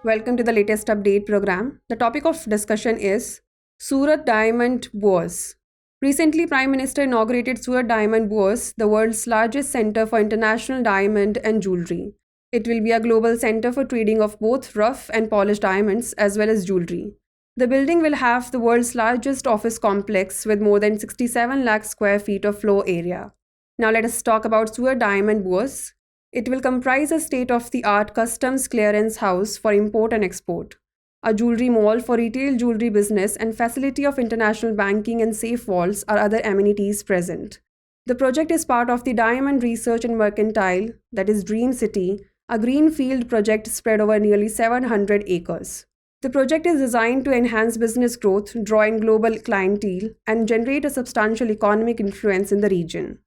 Welcome to the latest update program. The topic of discussion is Surat Diamond Bourse. Recently, Prime Minister inaugurated Surat Diamond Bourse, the world's largest center for international diamond and jewellery. It will be a global center for trading of both rough and polished diamonds as well as jewellery. The building will have the world's largest office complex with more than 67 lakh square feet of floor area. Now let us talk about Surat Diamond Bourse. It will comprise a state-of-the-art customs clearance house for import and export, a jewelry mall for retail jewelry business, and facility of international banking and safe vaults are other amenities present. The project is part of the Diamond Research and Mercantile, that is Dream City, a greenfield project spread over nearly 700 acres. The project is designed to enhance business growth, draw in global clientele, and generate a substantial economic influence in the region.